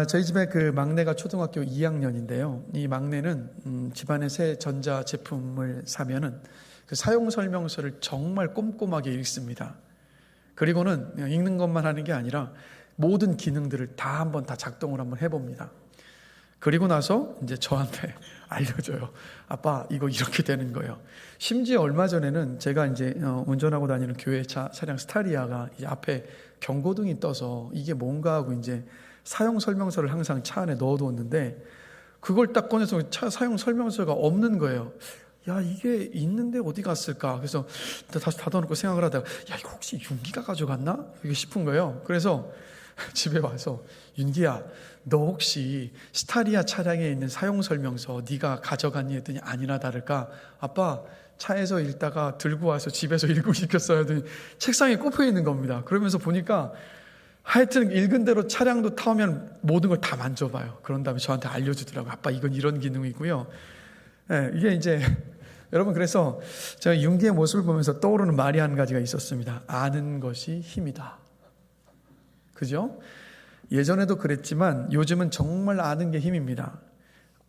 저희 집에 그 막내가 초등학교 2학년인데요. 이 막내는 집안에 새 전자 제품을 사면은 그 사용 설명서를 정말 꼼꼼하게 읽습니다. 그리고는 읽는 것만 하는 게 아니라 모든 기능들을 다 한번 다 작동을 한번 해봅니다. 그리고 나서 이제 저한테 알려줘요. 아빠, 이거 이렇게 되는 거예요. 심지어 얼마 전에는 제가 이제 운전하고 다니는 교회 차량 스타리아가 이제 앞에 경고등이 떠서 이게 뭔가 하고 이제 사용 설명서를 항상 차 안에 넣어두었는데 그걸 딱 꺼내서 차 사용 설명서가 없는 거예요. 야, 이게 있는데 어디 갔을까? 그래서 다시 닫아놓고 생각을 하다가 야, 이거 혹시 윤기가 가져갔나? 이게 싶은 거예요. 그래서 집에 와서 윤기야, 너 혹시 스타리아 차량에 있는 사용 설명서 네가 가져갔니? 했더니 아니나 다를까 아빠 차에서 읽다가 들고 와서 집에서 읽고 시켰어요. 했더니 책상에 꼽혀 있는 겁니다. 그러면서 보니까 하여튼 읽은 대로 차량도 타오면 모든 걸 다 만져봐요. 그런 다음에 저한테 알려주더라고요. 아빠, 이건 이런 기능이고요. 네, 이게 이제 여러분, 그래서 제가 윤기의 모습을 보면서 떠오르는 말이 한 가지가 있었습니다. 아는 것이 힘이다. 그죠? 예전에도 그랬지만 요즘은 정말 아는 게 힘입니다.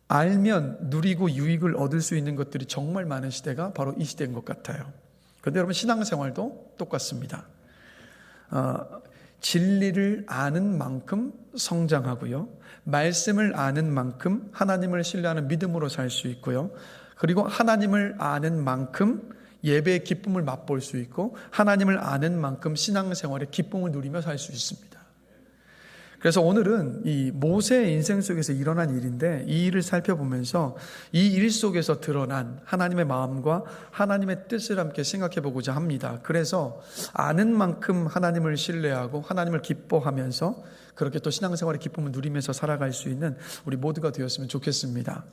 알면 누리고 유익을 얻을 수 있는 것들이 정말 많은 시대가 바로 이 시대인 것 같아요. 그런데 여러분, 신앙생활도 똑같습니다. 진리를 아는 만큼 성장하고요. 말씀을 아는 만큼 하나님을 신뢰하는 믿음으로 살 수 있고요. 그리고 하나님을 아는 만큼 예배의 기쁨을 맛볼 수 있고 하나님을 아는 만큼 신앙생활의 기쁨을 누리며 살 수 있습니다. 그래서 오늘은 이 모세의 인생 속에서 일어난 일인데 이 일을 살펴보면서 이 일 속에서 드러난 하나님의 마음과 하나님의 뜻을 함께 생각해 보고자 합니다. 그래서 아는 만큼 하나님을 신뢰하고 하나님을 기뻐하면서 그렇게 또 신앙생활의 기쁨을 누리면서 살아갈 수 있는 우리 모두가 되었으면 좋겠습니다.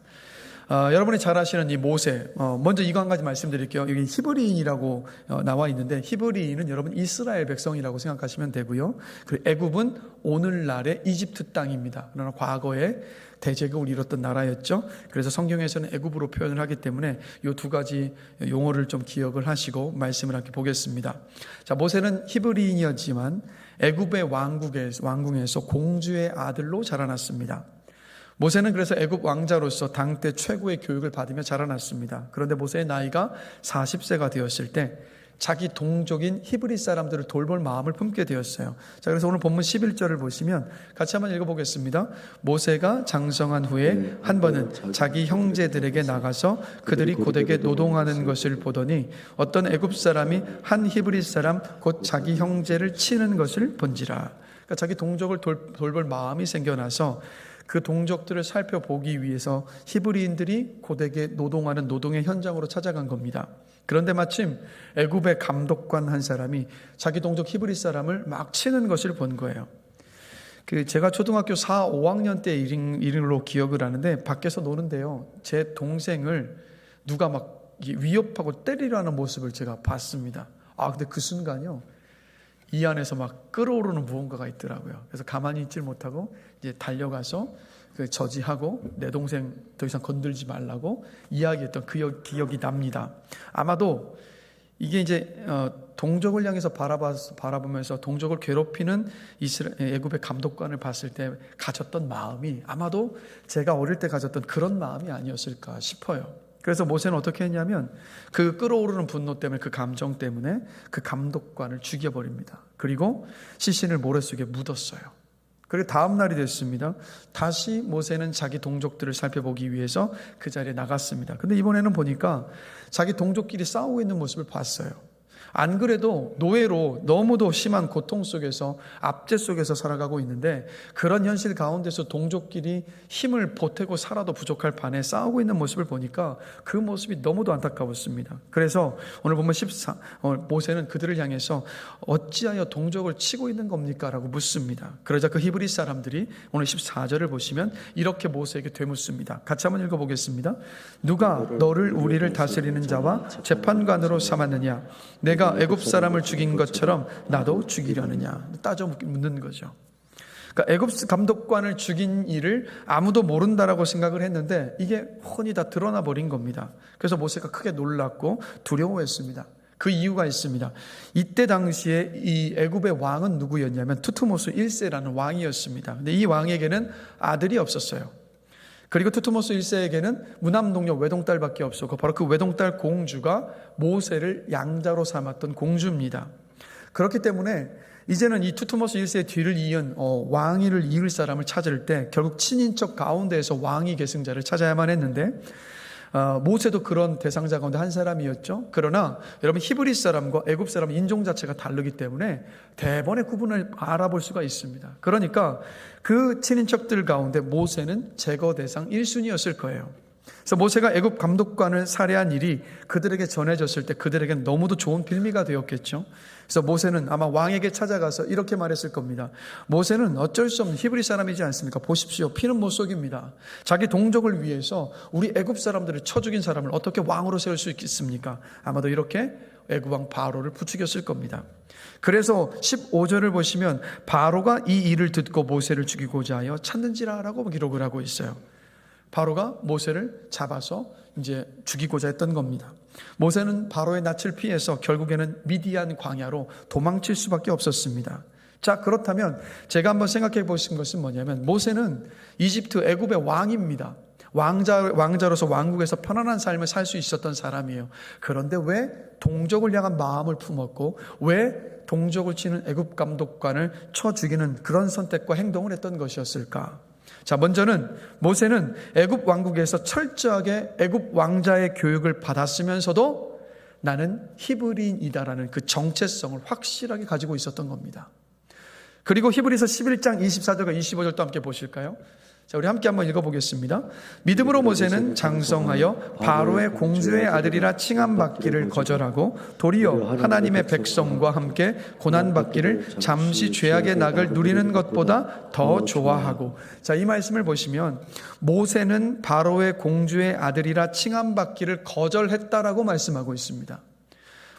여러분이 잘 아시는 이 모세, 먼저 이거 한 가지 말씀드릴게요. 여기 히브리인이라고 나와 있는데 히브리인은 여러분 이스라엘 백성이라고 생각하시면 되고요. 그리고 애굽은 오늘날의 이집트 땅입니다. 그러나 과거에 대제국을 이뤘던 나라였죠. 그래서 성경에서는 애굽으로 표현을 하기 때문에 이 두 가지 용어를 좀 기억을 하시고 말씀을 함께 보겠습니다. 자, 모세는 히브리인이었지만 애굽의 왕궁에서 공주의 아들로 자라났습니다. 모세는 그래서 애굽 왕자로서 당대 최고의 교육을 받으며 자라났습니다. 그런데 모세의 나이가 40세가 되었을 때 자기 동족인 히브리 사람들을 돌볼 마음을 품게 되었어요. 자, 그래서 오늘 본문 11절을 보시면 같이 한번 읽어보겠습니다. 모세가 장성한 후에 한 번은 자기 형제들에게 나가서 그들이 고되게 노동하는 것을 보더니 어떤 애굽 사람이 한 히브리 사람 곧 자기 형제를 치는 것을 본지라. 그러니까 자기 동족을 돌볼 마음이 생겨나서 그 동족들을 살펴보기 위해서 히브리인들이 고되게 노동하는 노동의 현장으로 찾아간 겁니다. 그런데 마침 애굽의 감독관 한 사람이 자기 동족 히브리 사람을 막 치는 것을 본 거예요. 제가 초등학교 4, 5학년 때 일로 기억을 하는데 밖에서 노는데요. 제 동생을 누가 막 위협하고 때리려는 모습을 제가 봤습니다. 근데 그 순간요. 이 안에서 막 끓어오르는 무언가가 있더라고요. 그래서 가만히 있질 못하고 이제 달려가서 저지하고 내 동생 더 이상 건들지 말라고 이야기했던 그 기억이 납니다. 아마도 이게 이제 동족을 향해서 바라보면서 동족을 괴롭히는 애굽의 감독관을 봤을 때 가졌던 마음이 아마도 제가 어릴 때 가졌던 그런 마음이 아니었을까 싶어요. 그래서 모세는 어떻게 했냐면 그 끓어오르는 분노 때문에 그 감정 때문에 그 감독관을 죽여버립니다. 그리고 시신을 모래속에 묻었어요. 그리고 다음 날이 됐습니다. 다시 모세는 자기 동족들을 살펴보기 위해서 그 자리에 나갔습니다. 근데 이번에는 보니까 자기 동족끼리 싸우고 있는 모습을 봤어요. 안 그래도 노예로 너무도 심한 고통 속에서 압제 속에서 살아가고 있는데 그런 현실 가운데서 동족끼리 힘을 보태고 살아도 부족할 판에 싸우고 있는 모습을 보니까 그 모습이 너무도 안타까웠습니다. 그래서 오늘 보면 모세는 그들을 향해서 어찌하여 동족을 치고 있는 겁니까? 라고 묻습니다. 그러자 그 히브리 사람들이 오늘 14절을 보시면 이렇게 모세에게 되묻습니다. 같이 한번 읽어보겠습니다. 누가 너를 우리를 다스리는 자와 재판관으로 삼았느냐? 내가 애굽 사람을 죽인 것처럼 나도 죽이려느냐 따져 묻는 거죠. 그러니까 애굽 감독관을 죽인 일을 아무도 모른다라고 생각을 했는데 이게 훤히 다 드러나 버린 겁니다. 그래서 모세가 크게 놀랐고 두려워했습니다. 그 이유가 있습니다. 이때 당시에 이 애굽의 왕은 누구였냐면 투트모스 1세라는 왕이었습니다. 근데 이 왕에게는 아들이 없었어요. 그리고 투트모스 1세에게는 무남동녀 외동딸밖에 없었고 바로 그 외동딸 공주가 모세를 양자로 삼았던 공주입니다. 그렇기 때문에 이제는 이 투트모스 1세의 뒤를 이은 왕위를 이을 사람을 찾을 때 결국 친인척 가운데에서 왕위 계승자를 찾아야만 했는데 모세도 그런 대상자 가운데 한 사람이었죠. 그러나 여러분 히브리 사람과 애굽 사람 인종 자체가 다르기 때문에 대번의 구분을 알아볼 수가 있습니다. 그러니까 그 친인척들 가운데 모세는 제거 대상 1순위였을 거예요. 그래서 모세가 애굽 감독관을 살해한 일이 그들에게 전해졌을 때 그들에게는 너무도 좋은 빌미가 되었겠죠. 그래서 모세는 아마 왕에게 찾아가서 이렇게 말했을 겁니다. 모세는 어쩔 수 없는 히브리 사람이지 않습니까? 보십시오. 피는 못 속입니다. 자기 동족을 위해서 우리 애굽 사람들을 쳐 죽인 사람을 어떻게 왕으로 세울 수 있겠습니까? 아마도 이렇게 애굽 왕 바로를 부추겼을 겁니다. 그래서 15절을 보시면 바로가 이 일을 듣고 모세를 죽이고자 하여 찾는지라라고 기록을 하고 있어요. 바로가 모세를 잡아서 이제 죽이고자 했던 겁니다. 모세는 바로의 낯을 피해서 결국에는 미디안 광야로 도망칠 수밖에 없었습니다. 자, 그렇다면 제가 한번 생각해 보신 것은 뭐냐면 모세는 이집트 애굽의 왕입니다. 왕자로서 왕국에서 편안한 삶을 살 수 있었던 사람이에요. 그런데 왜 동족을 향한 마음을 품었고 왜 동족을 치는 애굽 감독관을 쳐 죽이는 그런 선택과 행동을 했던 것이었을까? 자, 먼저는 모세는 애굽 왕국에서 철저하게 애굽 왕자의 교육을 받았으면서도 나는 히브리인이다라는 그 정체성을 확실하게 가지고 있었던 겁니다. 그리고 히브리서 11장 24절과 25절도 함께 보실까요? 자, 우리 함께 한번 읽어보겠습니다. 믿음으로 모세는 장성하여 바로의 공주의 아들이라 칭함받기를 거절하고 도리어 하나님의 백성과 함께 고난받기를 잠시 죄악의 낙을 누리는 것보다 더 좋아하고. 자, 이 말씀을 보시면 모세는 바로의 공주의 아들이라 칭함받기를 거절했다라고 말씀하고 있습니다.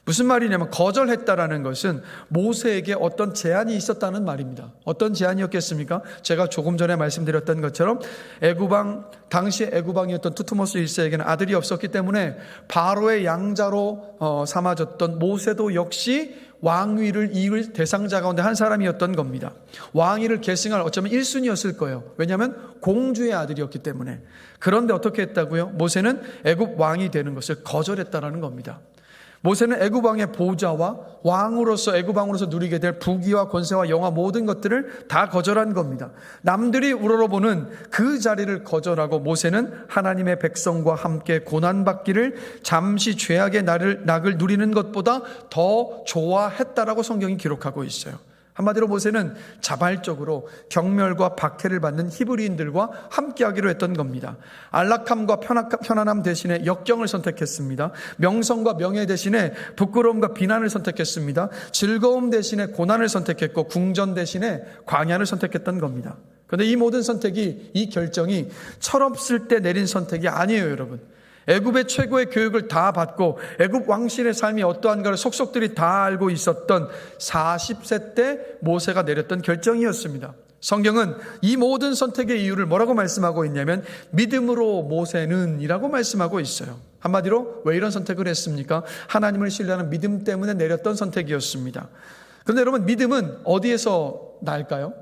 무슨 말이냐면 거절했다라는 것은 모세에게 어떤 제한이 있었다는 말입니다. 어떤 제한이었겠습니까? 제가 조금 전에 말씀드렸던 것처럼 애굽왕, 당시의 애굽왕이었던 투트모스 1세에게는 아들이 없었기 때문에 바로의 양자로 삼아졌던 모세도 역시 왕위를 이을 대상자 가운데 한 사람이었던 겁니다. 왕위를 계승할 어쩌면 1순위였을 거예요. 왜냐하면 공주의 아들이었기 때문에. 그런데 어떻게 했다고요? 모세는 애굽 왕이 되는 것을 거절했다라는 겁니다. 모세는 애굽 왕의 보좌와 왕으로서 애굽 왕으로서 누리게 될 부귀와 권세와 영화 모든 것들을 다 거절한 겁니다. 남들이 우러러보는 그 자리를 거절하고 모세는 하나님의 백성과 함께 고난받기를 잠시 죄악의 낙을 누리는 것보다 더 좋아했다라고 성경이 기록하고 있어요. 한마디로 모세는 자발적으로 경멸과 박해를 받는 히브리인들과 함께하기로 했던 겁니다. 안락함과 편안함 대신에 역경을 선택했습니다. 명성과 명예 대신에 부끄러움과 비난을 선택했습니다. 즐거움 대신에 고난을 선택했고 궁전 대신에 광야를 선택했던 겁니다. 그런데 이 모든 선택이, 이 결정이 철없을 때 내린 선택이 아니에요, 여러분. 애굽의 최고의 교육을 다 받고 애굽 왕실의 삶이 어떠한가를 속속들이 다 알고 있었던 40세 때 모세가 내렸던 결정이었습니다. 성경은 이 모든 선택의 이유를 뭐라고 말씀하고 있냐면 믿음으로 모세는 이라고 말씀하고 있어요. 한마디로 왜 이런 선택을 했습니까? 하나님을 신뢰하는 믿음 때문에 내렸던 선택이었습니다. 그런데 여러분, 믿음은 어디에서 날까요?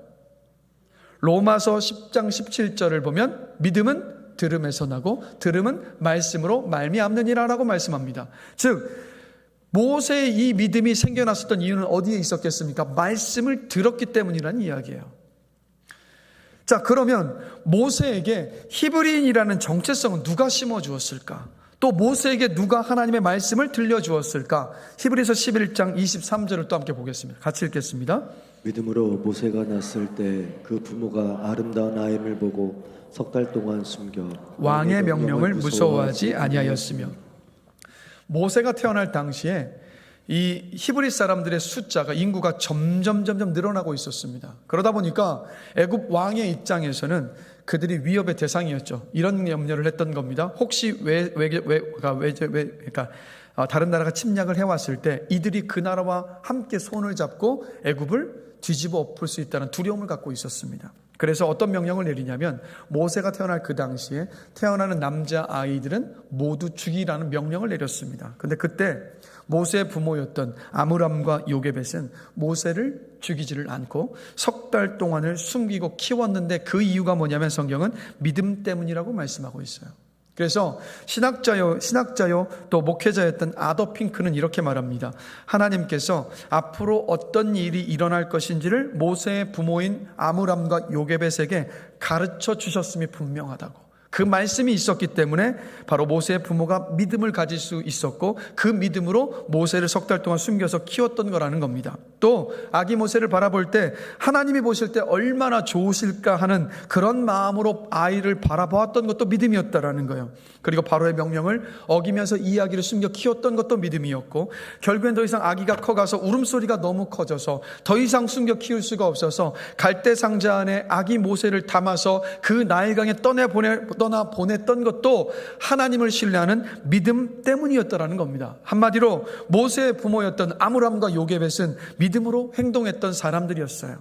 로마서 10장 17절을 보면 믿음은 들음에서 나고 들음은 말씀으로 말미암느니라라고 말씀합니다. 즉 모세의 이 믿음이 생겨났었던 이유는 어디에 있었겠습니까? 말씀을 들었기 때문이라는 이야기예요. 자, 그러면 모세에게 히브리인이라는 정체성은 누가 심어주었을까? 또 모세에게 누가 하나님의 말씀을 들려주었을까? 히브리서 11장 23절을 또 함께 보겠습니다. 같이 읽겠습니다. 믿음으로 모세가 났을 때 그 부모가 아름다운 아임을 보고 석 달 동안 숨겨 왕의 명령을 무서워하지 아니하였으며. 모세가 태어날 당시에 이 히브리 사람들의 숫자가, 인구가 점점 늘어나고 있었습니다. 그러다 보니까 애굽 왕의 입장에서는 그들이 위협의 대상이었죠. 이런 염려를 했던 겁니다. 혹시 다른 나라가 침략을 해왔을 때 이들이 그 나라와 함께 손을 잡고 애굽을 뒤집어 엎을 수 있다는 두려움을 갖고 있었습니다. 그래서 어떤 명령을 내리냐면 모세가 태어날 그 당시에 태어나는 남자 아이들은 모두 죽이라는 명령을 내렸습니다. 그런데 그때 모세의 부모였던 아므람과 요게벳은 모세를 죽이지를 않고 석 달 동안을 숨기고 키웠는데 그 이유가 뭐냐면 성경은 믿음 때문이라고 말씀하고 있어요. 그래서 신학자요 또 목회자였던 아더 핑크는 이렇게 말합니다. 하나님께서 앞으로 어떤 일이 일어날 것인지를 모세의 부모인 아므람과 요게벳에게 가르쳐 주셨음이 분명하다고. 그 말씀이 있었기 때문에 바로 모세의 부모가 믿음을 가질 수 있었고 그 믿음으로 모세를 석 달 동안 숨겨서 키웠던 거라는 겁니다. 또 아기 모세를 바라볼 때 하나님이 보실 때 얼마나 좋으실까 하는 그런 마음으로 아이를 바라보았던 것도 믿음이었다라는 거예요. 그리고 바로의 명령을 어기면서 이 아기를 숨겨 키웠던 것도 믿음이었고 결국엔 더 이상 아기가 커가서 울음소리가 너무 커져서 더 이상 숨겨 키울 수가 없어서 갈대 상자 안에 아기 모세를 담아서 그 나일강에 떠나 보냈던 것도 하나님을 신뢰하는 믿음 때문이었다라는 겁니다. 한마디로 모세의 부모였던 아므람과 요게벳은 믿음으로 행동했던 사람들이었어요.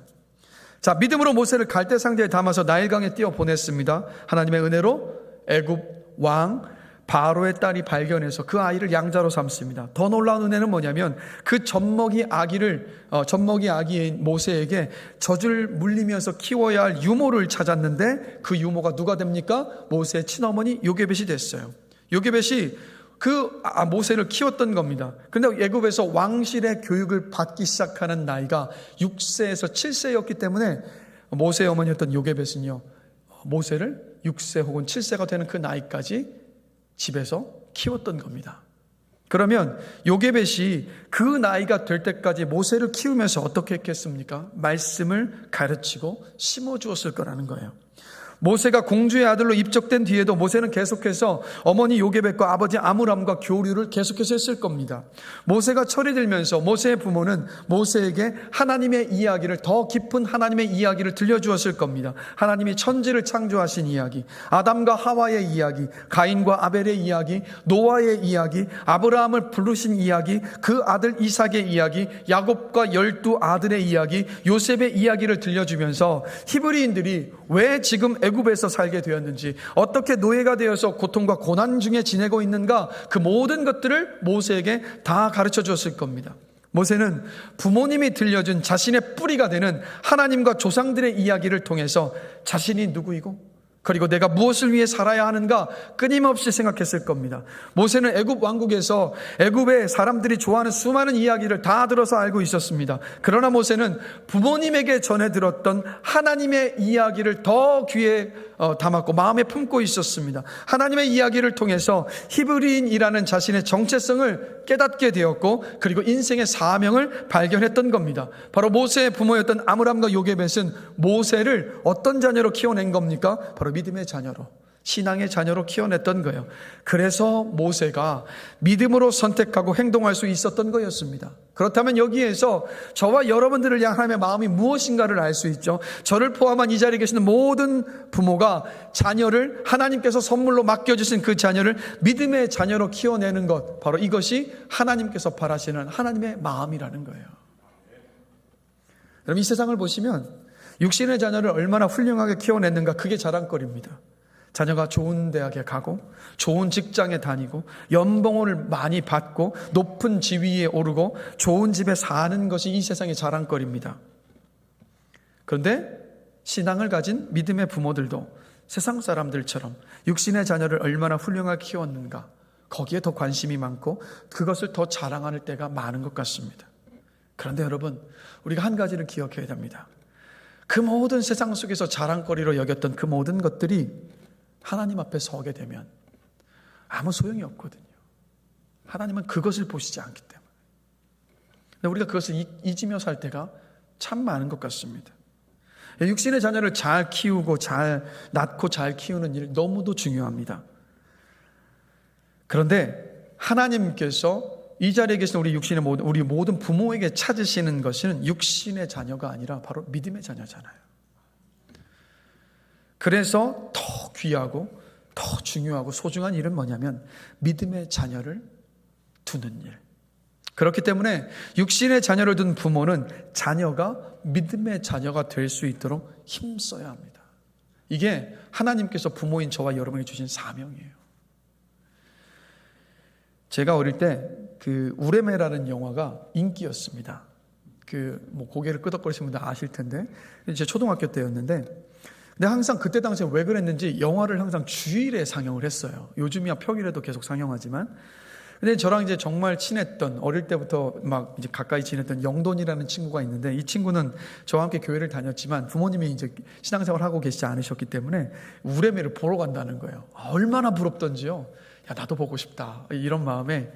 자, 믿음으로 모세를 갈대 상자에 담아서 나일강에 띄워 보냈습니다. 하나님의 은혜로 애굽 왕 바로의 딸이 발견해서 그 아이를 양자로 삼습니다. 더 놀라운 은혜는 뭐냐면 그 젖먹이 아기인 모세에게 젖을 물리면서 키워야 할 유모를 찾았는데 그 유모가 누가 됩니까? 모세의 친어머니 요게벳이 됐어요. 요게벳이 모세를 키웠던 겁니다. 그런데 애굽에서 왕실의 교육을 받기 시작하는 나이가 6세에서 7세였기 때문에 모세의 어머니였던 요게벳은요, 모세를 6세 혹은 7세가 되는 그 나이까지 집에서 키웠던 겁니다. 그러면 요게벳이 그 나이가 될 때까지 모세를 키우면서 어떻게 했겠습니까? 말씀을 가르치고 심어주었을 거라는 거예요. 모세가 공주의 아들로 입적된 뒤에도 모세는 계속해서 어머니 요게벳과 아버지 아므람과 교류를 계속해서 했을 겁니다. 모세가 철이 들면서 모세의 부모는 모세에게 하나님의 이야기를, 더 깊은 하나님의 이야기를 들려주었을 겁니다. 하나님이 천지를 창조하신 이야기, 아담과 하와의 이야기, 가인과 아벨의 이야기, 노아의 이야기, 아브라함을 부르신 이야기, 그 아들 이삭의 이야기, 야곱과 12 아들의 이야기, 요셉의 이야기를 들려주면서 히브리인들이 왜 지금 애굽에서 살게 되었는지, 어떻게 노예가 되어서 고통과 고난 중에 지내고 있는가, 그 모든 것들을 모세에게 다 가르쳐 주었을 겁니다. 모세는 부모님이 들려준 자신의 뿌리가 되는 하나님과 조상들의 이야기를 통해서 자신이 누구이고 그리고 내가 무엇을 위해 살아야 하는가 끊임없이 생각했을 겁니다. 모세는 애굽 왕국에서 애굽의 사람들이 좋아하는 수많은 이야기를 다 들어서 알고 있었습니다. 그러나 모세는 부모님에게 전해 들었던 하나님의 이야기를 더 귀에 담았고 마음에 품고 있었습니다. 하나님의 이야기를 통해서 히브리인이라는 자신의 정체성을 깨닫게 되었고 그리고 인생의 사명을 발견했던 겁니다. 바로 모세의 부모였던 아므람과 요게벳은 모세를 어떤 자녀로 키워낸 겁니까? 바로 믿음의 자녀로, 신앙의 자녀로 키워냈던 거예요. 그래서 모세가 믿음으로 선택하고 행동할 수 있었던 거였습니다. 그렇다면 여기에서 저와 여러분들을 향한 하나님의 마음이 무엇인가를 알 수 있죠. 저를 포함한 이 자리에 계시는 모든 부모가 자녀를 하나님께서 선물로 맡겨주신 그 자녀를 믿음의 자녀로 키워내는 것, 바로 이것이 하나님께서 바라시는 하나님의 마음이라는 거예요. 여러분, 이 세상을 보시면 육신의 자녀를 얼마나 훌륭하게 키워냈는가, 그게 자랑거리입니다. 자녀가 좋은 대학에 가고 좋은 직장에 다니고 연봉을 많이 받고 높은 지위에 오르고 좋은 집에 사는 것이 이 세상의 자랑거리입니다. 그런데 신앙을 가진 믿음의 부모들도 세상 사람들처럼 육신의 자녀를 얼마나 훌륭하게 키웠는가, 거기에 더 관심이 많고 그것을 더 자랑할 때가 많은 것 같습니다. 그런데 여러분, 우리가 한 가지를 기억해야 됩니다. 그 모든 세상 속에서 자랑거리로 여겼던 그 모든 것들이 하나님 앞에 서게 되면 아무 소용이 없거든요. 하나님은 그것을 보시지 않기 때문에. 근데 우리가 그것을 잊으며 살 때가 참 많은 것 같습니다. 육신의 자녀를 잘 키우고 잘 낳고 잘 키우는 일 너무도 중요합니다. 그런데 하나님께서 이 자리에 계신 우리 모든 부모에게 찾으시는 것은 육신의 자녀가 아니라 바로 믿음의 자녀잖아요. 그래서 더 귀하고 더 중요하고 소중한 일은 뭐냐면 믿음의 자녀를 두는 일, 그렇기 때문에 육신의 자녀를 둔 부모는 자녀가 믿음의 자녀가 될 수 있도록 힘써야 합니다. 이게 하나님께서 부모인 저와 여러분이 주신 사명이에요. 제가 어릴 때 그 우레메라는 영화가 인기였습니다. 고개를 끄덕거리시는 분들 아실 텐데, 제 초등학교 때였는데, 근데 항상 그때 당시에 왜 그랬는지 영화를 항상 주일에 상영을 했어요. 요즘이야 평일에도 계속 상영하지만. 근데 저랑 이제 정말 친했던, 어릴 때부터 막 이제 가까이 지냈던 영돈이라는 친구가 있는데, 이 친구는 저와 함께 교회를 다녔지만 부모님이 이제 신앙생활 하고 계시지 않으셨기 때문에 우레메를 보러 간다는 거예요. 얼마나 부럽던지요. 야, 나도 보고 싶다. 이런 마음에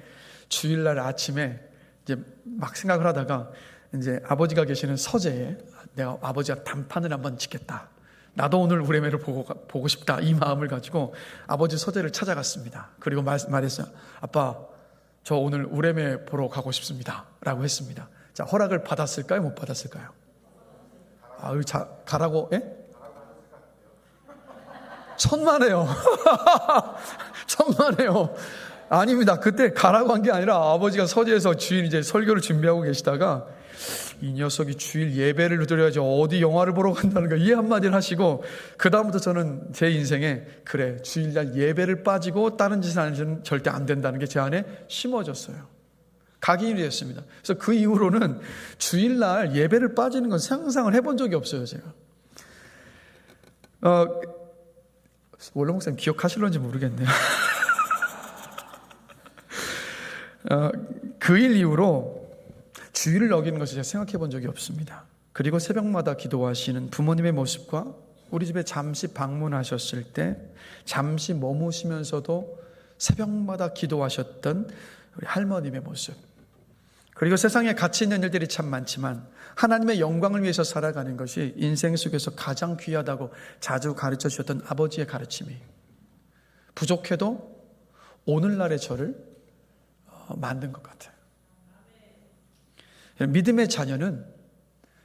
주일날 아침에 이제 막 생각을 하다가 이제 아버지가 계시는 서재에 내가 아버지가 단판을 한번 짓겠다. 나도 오늘 우레메를 보고 싶다. 이 마음을 가지고 아버지 서재를 찾아갔습니다. 그리고 말했어요. 아빠, 저 오늘 우레메 보러 가고 싶습니다. 라고 했습니다. 자, 허락을 받았을까요? 못 받았을까요? 가라고, 예? 천만에요. 천만에요. 아닙니다. 그때 가라고 한 게 아니라 아버지가 서재에서 주일 이제 설교를 준비하고 계시다가 이 녀석이 주일 예배를 드려야지 어디 영화를 보러 간다는 거 이 한마디를 하시고, 그 다음부터 저는 제 인생에 그래, 주일날 예배를 빠지고 다른 짓을 하는 짓은 절대 안 된다는 게 제 안에 심어졌어요. 각인이 되었습니다. 그래서 그 이후로는 주일날 예배를 빠지는 건 상상을 해본 적이 없어요. 제가 원로 목사님 기억하실런지 모르겠네요. 그 일 이후로 주일을 어기는 것을 제가 생각해 본 적이 없습니다. 그리고 새벽마다 기도하시는 부모님의 모습과 우리 집에 잠시 방문하셨을 때 잠시 머무시면서도 새벽마다 기도하셨던 우리 할머님의 모습, 그리고 세상에 가치 있는 일들이 참 많지만 하나님의 영광을 위해서 살아가는 것이 인생 속에서 가장 귀하다고 자주 가르쳐 주셨던 아버지의 가르침이 부족해도 오늘날의 저를 만든 것 같아요. 믿음의 자녀는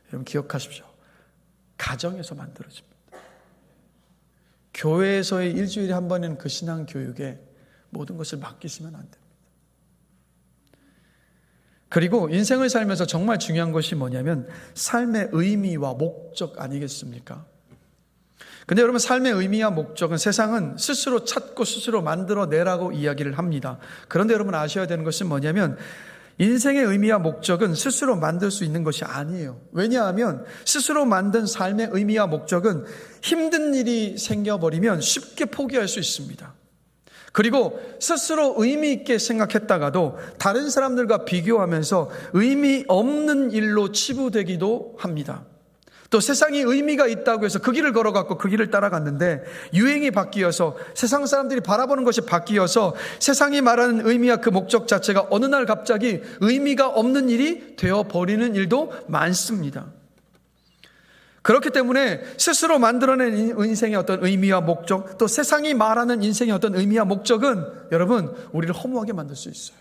여러분 기억하십시오. 가정에서 만들어집니다. 교회에서의 일주일에 한 번은 그 신앙 교육에 모든 것을 맡기시면 안 됩니다. 그리고 인생을 살면서 정말 중요한 것이 뭐냐면 삶의 의미와 목적 아니겠습니까? 근데 여러분, 삶의 의미와 목적은 세상은 스스로 찾고 스스로 만들어내라고 이야기를 합니다. 그런데 여러분 아셔야 되는 것은 뭐냐면 인생의 의미와 목적은 스스로 만들 수 있는 것이 아니에요. 왜냐하면 스스로 만든 삶의 의미와 목적은 힘든 일이 생겨버리면 쉽게 포기할 수 있습니다. 그리고 스스로 의미 있게 생각했다가도 다른 사람들과 비교하면서 의미 없는 일로 치부되기도 합니다. 또 세상이 의미가 있다고 해서 그 길을 걸어갔고 그 길을 따라갔는데 유행이 바뀌어서 세상 사람들이 바라보는 것이 바뀌어서 세상이 말하는 의미와 그 목적 자체가 어느 날 갑자기 의미가 없는 일이 되어버리는 일도 많습니다. 그렇기 때문에 스스로 만들어낸 인생의 어떤 의미와 목적, 또 세상이 말하는 인생의 어떤 의미와 목적은 여러분 우리를 허무하게 만들 수 있어요.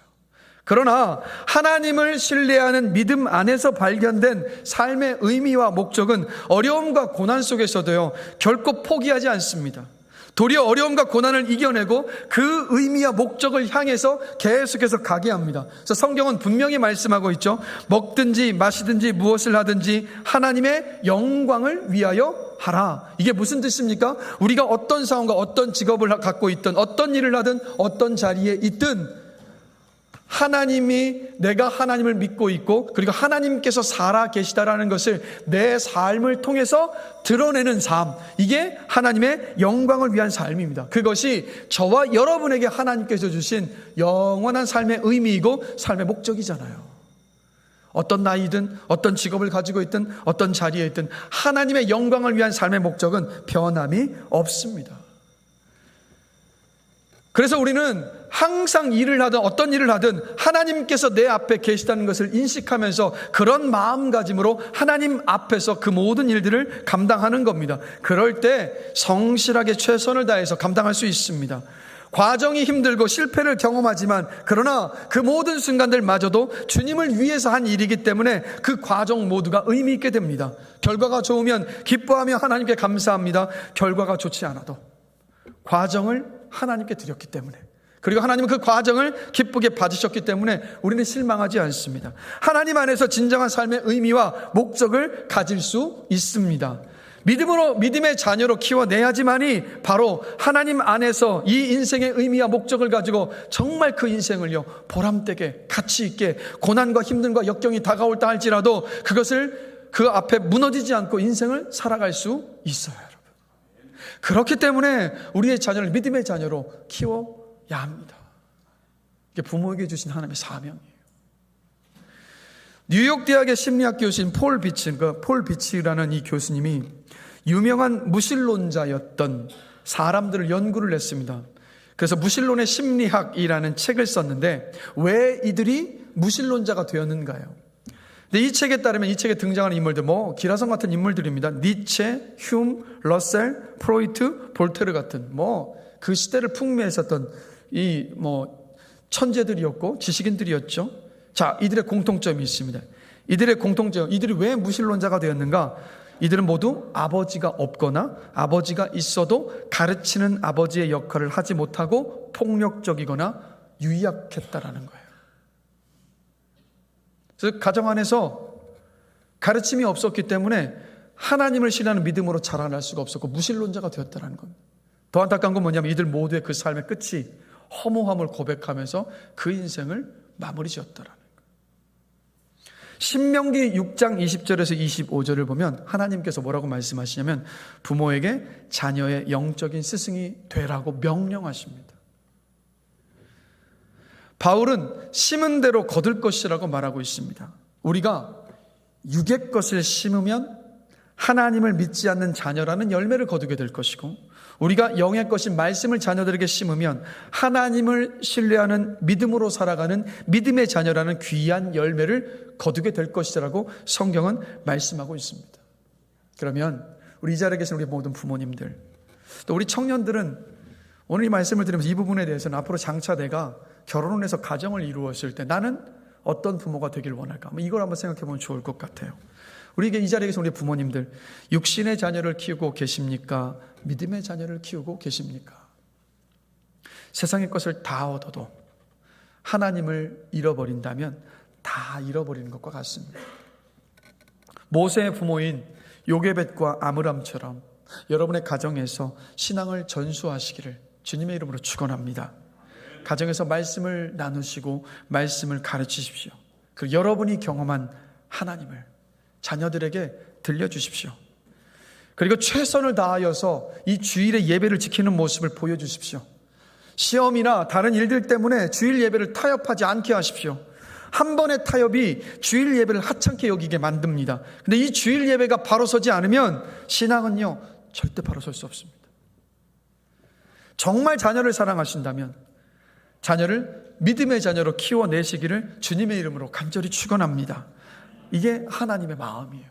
그러나 하나님을 신뢰하는 믿음 안에서 발견된 삶의 의미와 목적은 어려움과 고난 속에서도요 결코 포기하지 않습니다. 도리어 어려움과 고난을 이겨내고 그 의미와 목적을 향해서 계속해서 가게 합니다. 그래서 성경은 분명히 말씀하고 있죠. 먹든지 마시든지 무엇을 하든지 하나님의 영광을 위하여 하라. 이게 무슨 뜻입니까? 우리가 어떤 상황과 어떤 직업을 갖고 있든 어떤 일을 하든 어떤 자리에 있든 하나님이, 내가 하나님을 믿고 있고 그리고 하나님께서 살아 계시다라는 것을 내 삶을 통해서 드러내는 삶, 이게 하나님의 영광을 위한 삶입니다. 그것이 저와 여러분에게 하나님께서 주신 영원한 삶의 의미이고 삶의 목적이잖아요. 어떤 나이든 어떤 직업을 가지고 있든 어떤 자리에 있든 하나님의 영광을 위한 삶의 목적은 변함이 없습니다. 그래서 우리는 항상 일을 하든 어떤 일을 하든 하나님께서 내 앞에 계시다는 것을 인식하면서 그런 마음가짐으로 하나님 앞에서 그 모든 일들을 감당하는 겁니다. 그럴 때 성실하게 최선을 다해서 감당할 수 있습니다. 과정이 힘들고 실패를 경험하지만 그러나 그 모든 순간들마저도 주님을 위해서 한 일이기 때문에 그 과정 모두가 의미 있게 됩니다. 결과가 좋으면 기뻐하며 하나님께 감사합니다. 결과가 좋지 않아도 과정을 하나님께 드렸기 때문에 그리고 하나님은 그 과정을 기쁘게 봐주셨기 때문에 우리는 실망하지 않습니다. 하나님 안에서 진정한 삶의 의미와 목적을 가질 수 있습니다. 믿음의 자녀로 키워내야지만이 바로 하나님 안에서 이 인생의 의미와 목적을 가지고 정말 그 인생을요, 보람되게 가치 있게 고난과 힘듦과 역경이 다가올다 할지라도 그것을 그 앞에 무너지지 않고 인생을 살아갈 수 있어요, 여러분. 그렇기 때문에 우리의 자녀를 믿음의 자녀로 키워야 합니다. 이게 부모에게 주신 하나님의 사명이에요. 뉴욕 대학의 심리학 교수인 폴 비치라는 이 교수님이 유명한 무신론자였던 사람들을 연구를 했습니다. 그래서 무신론의 심리학이라는 책을 썼는데 왜 이들이 무신론자가 되었는가요? 근데 이 책에 따르면 이 책에 등장하는 인물들 기라성 같은 인물들입니다. 니체, 흉, 러셀, 프로이트, 볼테르 같은 그 시대를 풍미했었던 천재들이었고 지식인들이었죠. 자, 이들의 공통점이 있습니다. 이들이 왜 무신론자가 되었는가? 이들은 모두 아버지가 없거나 아버지가 있어도 가르치는 아버지의 역할을 하지 못하고 폭력적이거나 유약했다라는 거예요. 그래서 가정 안에서 가르침이 없었기 때문에 하나님을 신뢰하는 믿음으로 자라날 수가 없었고 무신론자가 되었다는 겁니다. 더 안타까운 건 뭐냐면 이들 모두의 그 삶의 끝이 허무함을 고백하면서 그 인생을 마무리 지었더라는 거예요. 신명기 6장 20절에서 25절을 보면 하나님께서 뭐라고 말씀하시냐면 부모에게 자녀의 영적인 스승이 되라고 명령하십니다. 바울은 심은 대로 거둘 것이라고 말하고 있습니다. 우리가 육의 것을 심으면 하나님을 믿지 않는 자녀라는 열매를 거두게 될 것이고, 우리가 영의 것인 말씀을 자녀들에게 심으면 하나님을 신뢰하는 믿음으로 살아가는 믿음의 자녀라는 귀한 열매를 거두게 될 것이라고 성경은 말씀하고 있습니다. 그러면 우리 이 자리에 계신 우리 모든 부모님들, 또 우리 청년들은 오늘 이 말씀을 들으면서 이 부분에 대해서는 앞으로 장차 내가 결혼을 해서 가정을 이루었을 때 나는 어떤 부모가 되길 원할까? 이걸 한번 생각해 보면 좋을 것 같아요. 우리 이 자리에 계신 우리 부모님들, 육신의 자녀를 키우고 계십니까? 믿음의 자녀를 키우고 계십니까? 세상의 것을 다 얻어도 하나님을 잃어버린다면 다 잃어버리는 것과 같습니다. 모세의 부모인 요게벳과 아므람처럼 여러분의 가정에서 신앙을 전수하시기를 주님의 이름으로 축원합니다. 가정에서 말씀을 나누시고 말씀을 가르치십시오. 그리고 여러분이 경험한 하나님을 자녀들에게 들려주십시오. 그리고 최선을 다하여서 이 주일의 예배를 지키는 모습을 보여주십시오. 시험이나 다른 일들 때문에 주일 예배를 타협하지 않게 하십시오. 한 번의 타협이 주일 예배를 하찮게 여기게 만듭니다. 근데 이 주일 예배가 바로 서지 않으면 신앙은요, 절대 바로 설 수 없습니다. 정말 자녀를 사랑하신다면 자녀를 믿음의 자녀로 키워내시기를 주님의 이름으로 간절히 축원합니다. 이게 하나님의 마음이에요.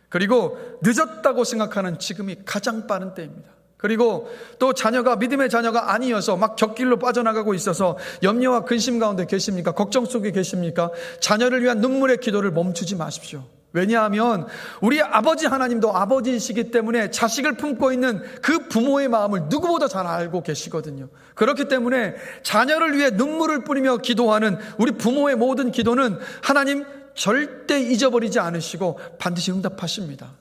그리고 늦었다고 생각하는 지금이 가장 빠른 때입니다. 그리고 또 자녀가 믿음의 자녀가 아니어서 막 곁길로 빠져나가고 있어서 염려와 근심 가운데 계십니까? 걱정 속에 계십니까? 자녀를 위한 눈물의 기도를 멈추지 마십시오. 왜냐하면 우리 아버지 하나님도 아버지이시기 때문에 자식을 품고 있는 그 부모의 마음을 누구보다 잘 알고 계시거든요. 그렇기 때문에 자녀를 위해 눈물을 뿌리며 기도하는 우리 부모의 모든 기도는 하나님 절대 잊어버리지 않으시고 반드시 응답하십니다.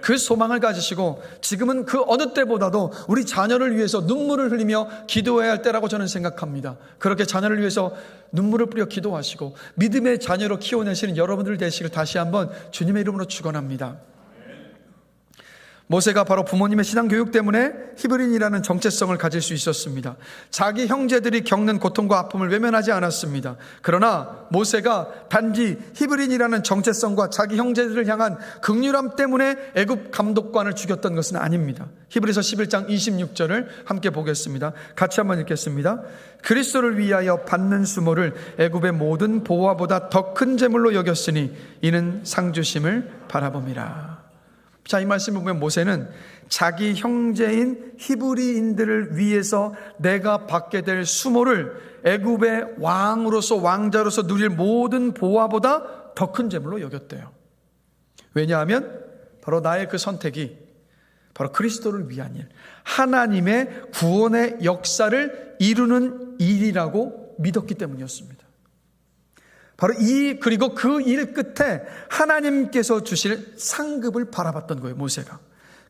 그 소망을 가지시고 지금은 그 어느 때보다도 우리 자녀를 위해서 눈물을 흘리며 기도해야 할 때라고 저는 생각합니다. 그렇게 자녀를 위해서 눈물을 뿌려 기도하시고 믿음의 자녀로 키워내시는 여러분들 되시길 다시 한번 주님의 이름으로 축원합니다. 모세가 바로 부모님의 신앙교육 때문에 히브리인이라는 정체성을 가질 수 있었습니다. 자기 형제들이 겪는 고통과 아픔을 외면하지 않았습니다. 그러나 모세가 단지 히브리인이라는 정체성과 자기 형제들을 향한 긍휼함 때문에 애굽 감독관을 죽였던 것은 아닙니다. 히브리서 11장 26절을 함께 보겠습니다. 같이 한번 읽겠습니다. 그리스도를 위하여 받는 수모를 애굽의 모든 보화보다 더 큰 재물로 여겼으니 이는 상주심을 바라봄이라. 자, 이 말씀을 보면 모세는 자기 형제인 히브리인들을 위해서 내가 받게 될 수모를 애굽의 왕으로서 왕자로서 누릴 모든 보화보다 더 큰 재물로 여겼대요. 왜냐하면 바로 나의 그 선택이 바로 그리스도를 위한 일, 하나님의 구원의 역사를 이루는 일이라고 믿었기 때문이었습니다. 바로 그리고 그 일 끝에 하나님께서 주실 상급을 바라봤던 거예요, 모세가.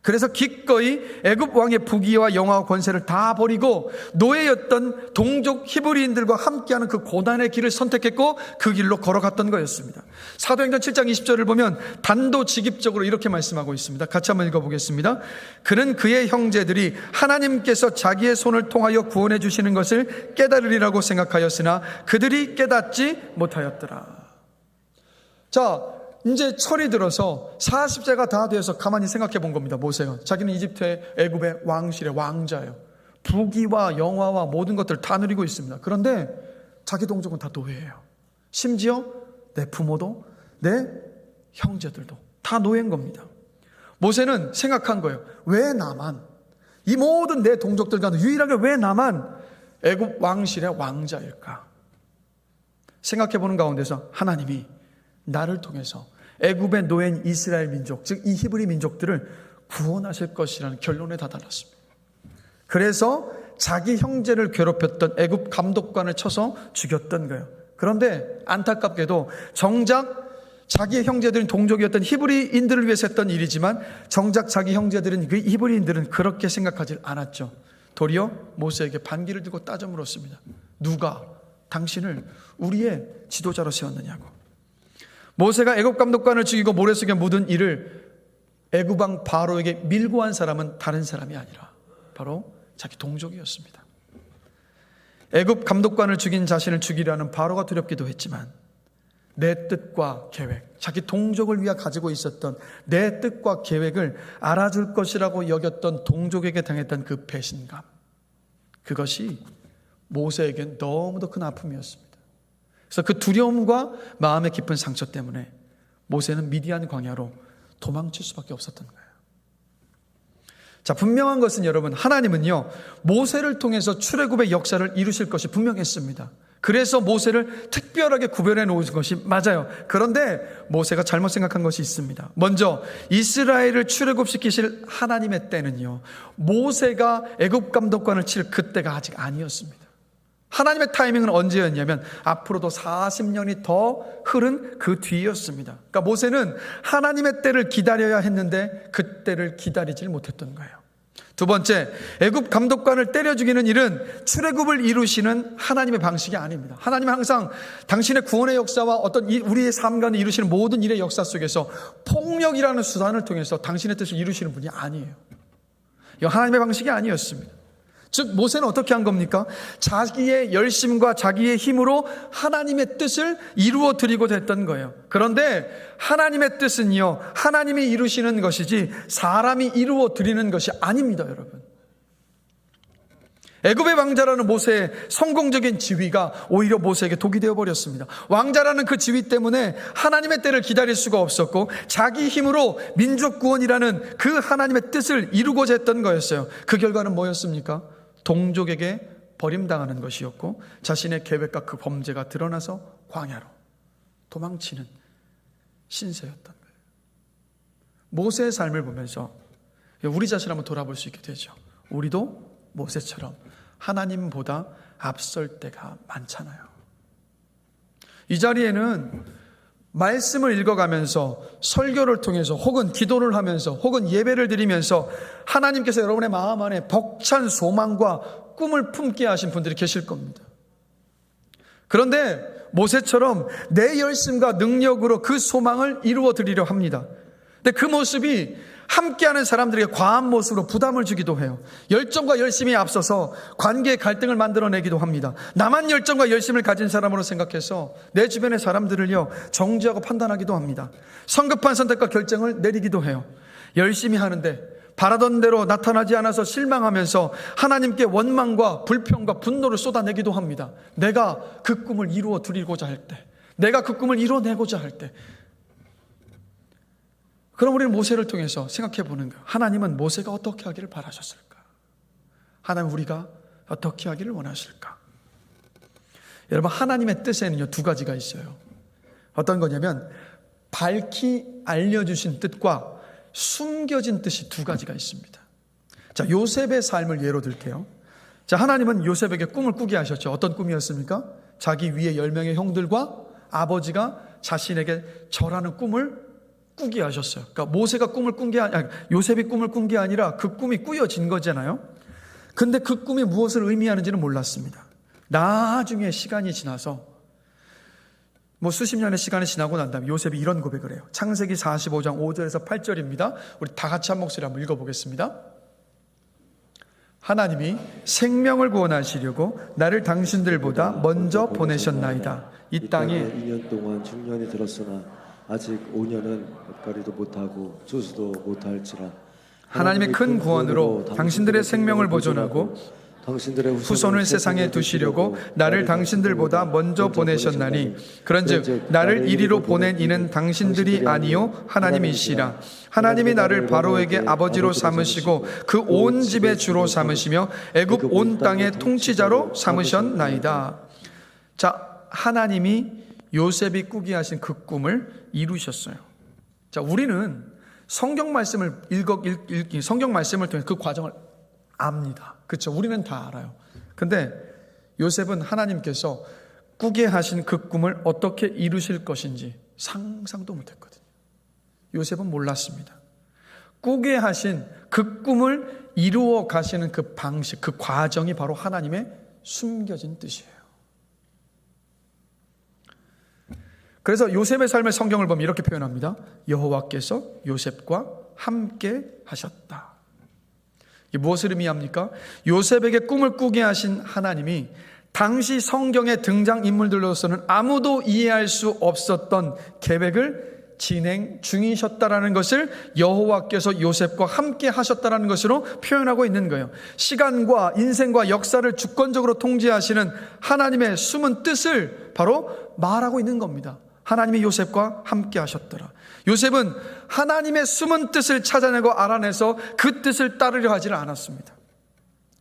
그래서 기꺼이 애굽 왕의 부귀와 영화와 권세를 다 버리고 노예였던 동족 히브리인들과 함께하는 그 고난의 길을 선택했고 그 길로 걸어갔던 거였습니다. 사도행전 7장 20절을 보면 단도직입적으로 이렇게 말씀하고 있습니다. 같이 한번 읽어보겠습니다. 그는 그의 형제들이 하나님께서 자기의 손을 통하여 구원해 주시는 것을 깨달으리라고 생각하였으나 그들이 깨닫지 못하였더라. 자, 이제 철이 들어서 40세가 다 되어서 가만히 생각해 본 겁니다. 모세가. 자기는 이집트의 애굽의 왕실의 왕자예요. 부귀와 영화와 모든 것들을 다 누리고 있습니다. 그런데 자기 동족은 다 노예예요. 심지어 내 부모도 내 형제들도 다 노예인 겁니다. 모세는 생각한 거예요. 왜 나만, 이 모든 내 동족들과 유일하게 왜 나만 애굽 왕실의 왕자일까? 생각해 보는 가운데서 하나님이 나를 통해서 애굽의 노예인 이스라엘 민족, 즉 이 히브리 민족들을 구원하실 것이라는 결론에 다다랐습니다. 그래서 자기 형제를 괴롭혔던 애굽 감독관을 쳐서 죽였던 거예요. 그런데 안타깝게도 정작 자기의 형제들은 동족이었던 히브리인들을 위해서 했던 일이지만 정작 자기 형제들은, 그 히브리인들은 그렇게 생각하지 않았죠. 도리어 모세에게 반기를 들고 따져 물었습니다. 누가 당신을 우리의 지도자로 세웠느냐고. 모세가 애굽 감독관을 죽이고 모래속에 묻은 이를 애굽 왕 바로에게 밀고 한 사람은 다른 사람이 아니라 바로 자기 동족이었습니다. 애굽 감독관을 죽인 자신을 죽이려는 바로가 두렵기도 했지만 내 뜻과 계획, 자기 동족을 위해 가지고 있었던 내 뜻과 계획을 알아줄 것이라고 여겼던 동족에게 당했던 그 배신감, 그것이 모세에겐 너무도 큰 아픔이었습니다. 그래서 그 두려움과 마음의 깊은 상처 때문에 모세는 미디안 광야로 도망칠 수밖에 없었던 거예요. 자, 분명한 것은 여러분, 하나님은요 모세를 통해서 출애굽의 역사를 이루실 것이 분명했습니다. 그래서 모세를 특별하게 구별해 놓은 것이 맞아요. 그런데 모세가 잘못 생각한 것이 있습니다. 먼저 이스라엘을 출애굽시키실 하나님의 때는요, 모세가 애굽 감독관을 칠 그때가 아직 아니었습니다. 하나님의 타이밍은 언제였냐면 앞으로도 40년이 더 흐른 그 뒤였습니다. 그러니까 모세는 하나님의 때를 기다려야 했는데 그 때를 기다리질 못했던 거예요. 두 번째, 애굽 감독관을 때려 죽이는 일은 출애굽을 이루시는 하나님의 방식이 아닙니다. 하나님은 항상 당신의 구원의 역사와 어떤 우리의 삶 가운데 이루시는 모든 일의 역사 속에서 폭력이라는 수단을 통해서 당신의 뜻을 이루시는 분이 아니에요. 이거 하나님의 방식이 아니었습니다. 즉 모세는 어떻게 한 겁니까? 자기의 열심과 자기의 힘으로 하나님의 뜻을 이루어 드리고자 했던 거예요. 그런데 하나님의 뜻은요, 하나님이 이루시는 것이지 사람이 이루어 드리는 것이 아닙니다, 여러분. 애굽의 왕자라는 모세의 성공적인 지위가 오히려 모세에게 독이 되어버렸습니다. 왕자라는 그 지위 때문에 하나님의 때를 기다릴 수가 없었고 자기 힘으로 민족 구원이라는 그 하나님의 뜻을 이루고자 했던 거였어요. 그 결과는 뭐였습니까? 동족에게 버림당하는 것이었고 자신의 계획과 그 범죄가 드러나서 광야로 도망치는 신세였던 거예요. 모세의 삶을 보면서 우리 자신을 한번 돌아볼 수 있게 되죠. 우리도 모세처럼 하나님보다 앞설 때가 많잖아요. 이 자리에는 말씀을 읽어가면서 설교를 통해서 혹은 기도를 하면서 혹은 예배를 드리면서 하나님께서 여러분의 마음 안에 벅찬 소망과 꿈을 품게 하신 분들이 계실 겁니다. 그런데 모세처럼 내 열심과 능력으로 그 소망을 이루어 드리려 합니다. 근데 그 모습이 함께하는 사람들에게 과한 모습으로 부담을 주기도 해요. 열정과 열심이 앞서서 관계의 갈등을 만들어내기도 합니다. 나만 열정과 열심을 가진 사람으로 생각해서 내 주변의 사람들을요 정죄하고 판단하기도 합니다. 성급한 선택과 결정을 내리기도 해요. 열심히 하는데 바라던 대로 나타나지 않아서 실망하면서 하나님께 원망과 불평과 분노를 쏟아내기도 합니다. 내가 그 꿈을 이루어 드리고자 할 때, 내가 그 꿈을 이뤄내고자 할 때. 그럼 우리는 모세를 통해서 생각해 보는 거예요. 하나님은 모세가 어떻게 하기를 바라셨을까? 하나님 우리가 어떻게 하기를 원하실까? 여러분, 하나님의 뜻에는요 두 가지가 있어요. 어떤 거냐면 밝히 알려주신 뜻과 숨겨진 뜻이 두 가지가 있습니다. 자, 요셉의 삶을 예로 들게요. 자, 하나님은 요셉에게 꿈을 꾸게 하셨죠. 어떤 꿈이었습니까? 자기 위에 10명의 형들과 아버지가 자신에게 절하는 꿈을 꾸게 하셨어요. 그러니까 모세가 꿈을 꾼 게 아니라, 요셉이 꿈을 꾼 게 아니라 그 꿈이 꾸여진 거잖아요. 근데 그 꿈이 무엇을 의미하는지는 몰랐습니다. 나중에 시간이 지나서 수십 년의 시간이 지나고 난 다음에 요셉이 이런 고백을 해요. 창세기 45장 5절에서 8절입니다. 우리 다 같이 한 목소리 한번 읽어보겠습니다. 하나님이 생명을 구원하시려고 나를 당신들보다 먼저 보내셨나이다. 이 땅에 2년 동안 중년이 들었으나 아직 5년은 볕가리도 못하고 추수도 못할지라. 하나님의 큰 구원으로 당신들의 생명을 보존하고 당신들의 후손을 세상에 두시려고 나를 당신들보다 먼저 보내셨나니 그런즉 나를 이리로 보낸 이는 당신들이 아니요 하나님이시라. 하나님이 나를 바로에게 아버지로 삼으시고 그 온 집의 주로 삼으시며 애굽 온 땅의 통치자로 삼으셨나이다. 자, 하나님이 요셉이 꾸게 하신 그 꿈을 이루셨어요. 자, 우리는 성경 말씀을 성경 말씀을 통해 그 과정을 압니다. 그렇죠? 우리는 다 알아요. 근데 요셉은 하나님께서 꾸게 하신 그 꿈을 어떻게 이루실 것인지 상상도 못했거든요. 요셉은 몰랐습니다. 꾸게 하신 그 꿈을 이루어 가시는 그 방식, 그 과정이 바로 하나님의 숨겨진 뜻이에요. 그래서 요셉의 삶의 성경을 보면 이렇게 표현합니다. 여호와께서 요셉과 함께 하셨다. 이게 무엇을 의미합니까? 요셉에게 꿈을 꾸게 하신 하나님이 당시 성경의 등장인물들로서는 아무도 이해할 수 없었던 계획을 진행 중이셨다라는 것을 여호와께서 요셉과 함께 하셨다라는 것으로 표현하고 있는 거예요. 시간과 인생과 역사를 주권적으로 통제하시는 하나님의 숨은 뜻을 바로 말하고 있는 겁니다. 하나님이 요셉과 함께 하셨더라. 요셉은 하나님의 숨은 뜻을 찾아내고 알아내서 그 뜻을 따르려 하지는 않았습니다.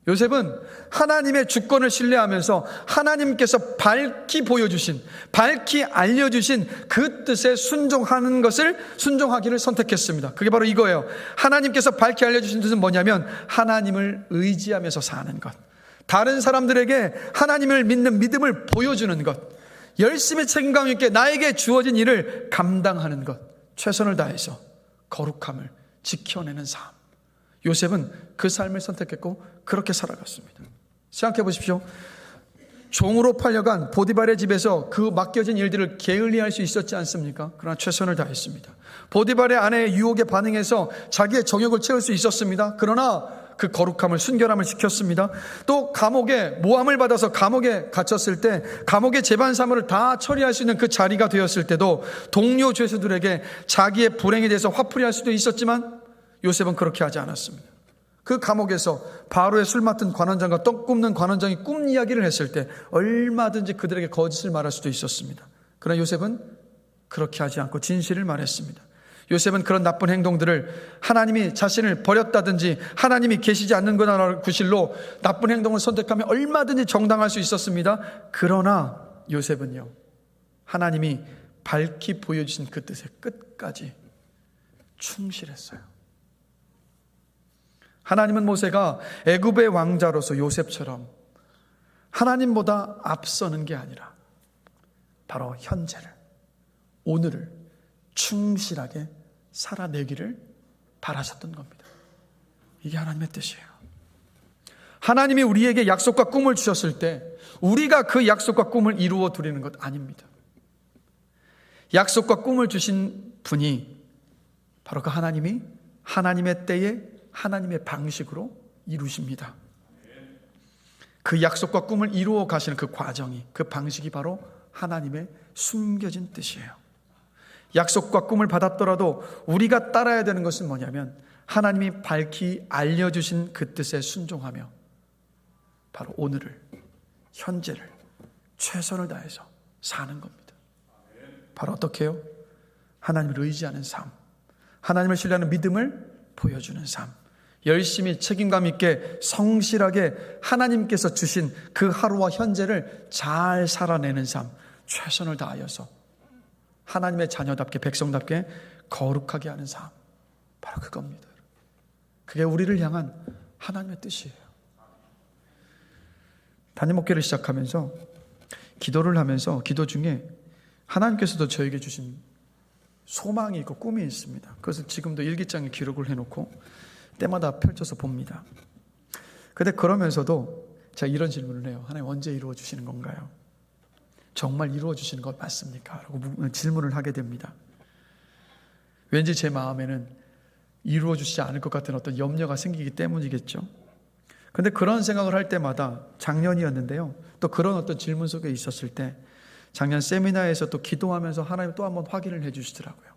요셉은 하나님의 주권을 신뢰하면서 하나님께서 밝히 보여주신, 밝히 알려주신 그 뜻에 순종하기를 선택했습니다. 그게 바로 이거예요. 하나님께서 밝히 알려주신 뜻은 뭐냐면 하나님을 의지하면서 사는 것, 다른 사람들에게 하나님을 믿는 믿음을 보여주는 것, 열심히 책임감 있게 나에게 주어진 일을 감당하는 것, 최선을 다해서 거룩함을 지켜내는 삶. 요셉은 그 삶을 선택했고 그렇게 살아갔습니다. 생각해 보십시오. 종으로 팔려간 보디발의 집에서 그 맡겨진 일들을 게을리할 수 있었지 않습니까? 그러나 최선을 다했습니다. 보디발의 아내의 유혹에 반응해서 자기의 정욕을 채울 수 있었습니다. 그러나 그 거룩함을, 순결함을 지켰습니다. 또 감옥에 모함을 받아서 감옥에 갇혔을 때 감옥의 재반 사무를 다 처리할 수 있는 그 자리가 되었을 때도 동료 죄수들에게 자기의 불행에 대해서 화풀이할 수도 있었지만 요셉은 그렇게 하지 않았습니다. 그 감옥에서 바로의 술 맡은 관원장과 떡 굽는 관원장이 꿈 이야기를 했을 때 얼마든지 그들에게 거짓을 말할 수도 있었습니다. 그러나 요셉은 그렇게 하지 않고 진실을 말했습니다. 요셉은 그런 나쁜 행동들을 하나님이 자신을 버렸다든지 하나님이 계시지 않는 거라는 구실로 나쁜 행동을 선택하면 얼마든지 정당할 수 있었습니다. 그러나 요셉은요, 하나님이 밝히 보여주신 그 뜻에 끝까지 충실했어요. 하나님은 모세가 애굽의 왕자로서 요셉처럼 하나님보다 앞서는 게 아니라 바로 현재를, 오늘을 충실하게 살아내기를 바라셨던 겁니다. 이게 하나님의 뜻이에요. 하나님이 우리에게 약속과 꿈을 주셨을 때 우리가 그 약속과 꿈을 이루어 드리는 것 아닙니다. 약속과 꿈을 주신 분이 바로 그 하나님이 하나님의 때에 하나님의 방식으로 이루십니다. 그 약속과 꿈을 이루어 가시는 그 과정이, 그 방식이 바로 하나님의 숨겨진 뜻이에요. 약속과 꿈을 받았더라도 우리가 따라야 되는 것은 뭐냐면 하나님이 밝히 알려주신 그 뜻에 순종하며 바로 오늘을, 현재를 최선을 다해서 사는 겁니다. 바로 어떻게 해요? 하나님을 의지하는 삶, 하나님을 신뢰하는 믿음을 보여주는 삶, 열심히 책임감 있게 성실하게 하나님께서 주신 그 하루와 현재를 잘 살아내는 삶, 최선을 다하여서 하나님의 자녀답게, 백성답게 거룩하게 하는 삶. 바로 그겁니다. 그게 우리를 향한 하나님의 뜻이에요. 단임 목회를 시작하면서 기도를 하면서 기도 중에 하나님께서도 저에게 주신 소망이 있고 꿈이 있습니다. 그것을 지금도 일기장에 기록을 해놓고 때마다 펼쳐서 봅니다. 근데 그러면서도 제가 이런 질문을 해요. 하나님 언제 이루어 주시는 건가요? 정말 이루어 주시는 것 맞습니까? 라고 질문을 하게 됩니다. 왠지 제 마음에는 이루어 주시지 않을 것 같은 어떤 염려가 생기기 때문이겠죠. 근데 그런 생각을 할 때마다 작년이었는데요. 또 그런 어떤 질문 속에 있었을 때 작년 세미나에서 또 기도하면서 하나님 또 한번 확인을 해 주시더라고요.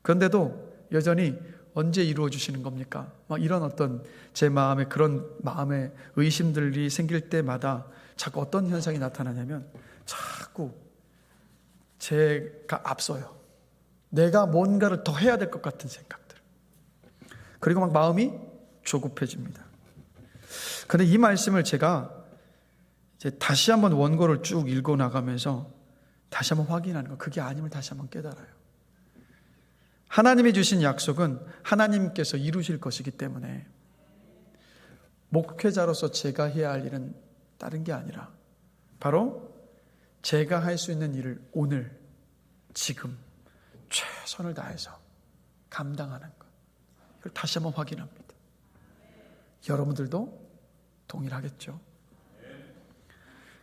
그런데도 여전히 언제 이루어 주시는 겁니까? 막 이런 어떤 제 마음에 그런 마음의 의심들이 생길 때마다 자꾸 어떤 현상이 나타나냐면 자꾸 제가 앞서요. 내가 뭔가를 더 해야 될 것 같은 생각들. 그리고 막 마음이 조급해집니다. 근데 이 말씀을 제가 이제 다시 한번 원고를 쭉 읽어 나가면서 다시 한번 확인하는 거, 그게 아님을 다시 한번 깨달아요. 하나님이 주신 약속은 하나님께서 이루실 것이기 때문에 목회자로서 제가 해야 할 일은 다른 게 아니라 바로 제가 할 수 있는 일을 오늘, 지금 최선을 다해서 감당하는 것. 이걸 다시 한번 확인합니다. 여러분들도 동일하겠죠.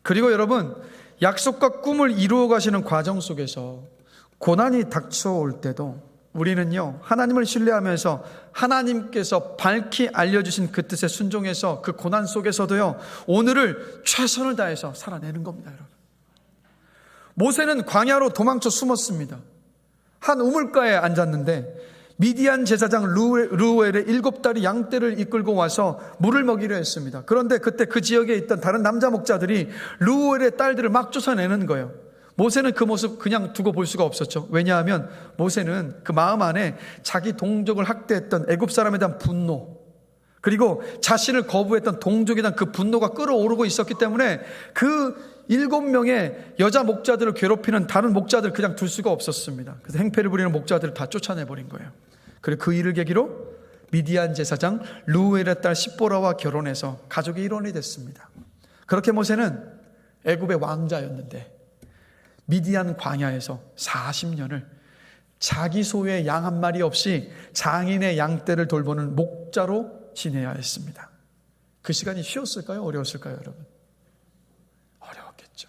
그리고 여러분, 약속과 꿈을 이루어 가시는 과정 속에서 고난이 닥쳐올 때도 우리는요, 하나님을 신뢰하면서 하나님께서 밝히 알려주신 그 뜻에 순종해서 그 고난 속에서도요, 오늘을 최선을 다해서 살아내는 겁니다, 여러분. 모세는 광야로 도망쳐 숨었습니다. 한 우물가에 앉았는데 미디안 제사장 르우엘의 7달이 양떼를 이끌고 와서 물을 먹이려 했습니다. 그런데 그때 그 지역에 있던 다른 남자 목자들이 르우엘의 딸들을 막 쫓아내는 거예요. 모세는 그 모습 그냥 두고 볼 수가 없었죠. 왜냐하면 모세는 그 마음 안에 자기 동족을 학대했던 애굽 사람에 대한 분노, 그리고 자신을 거부했던 동족에 대한 그 분노가 끌어오르고 있었기 때문에 그 7명의 여자 목자들을 괴롭히는 다른 목자들 그냥 둘 수가 없었습니다. 그래서 행패를 부리는 목자들을 다 쫓아내버린 거예요. 그리고 그 일을 계기로 미디안 제사장 르우엘의 딸 십보라와 결혼해서 가족의 일원이 됐습니다. 그렇게 모세는 애굽의 왕자였는데 미디안 광야에서 40년을 자기 소유의 양 한 마리 없이 장인의 양떼를 돌보는 목자로 지내야 했습니다. 그 시간이 쉬웠을까요? 어려웠을까요, 여러분? 어려웠겠죠.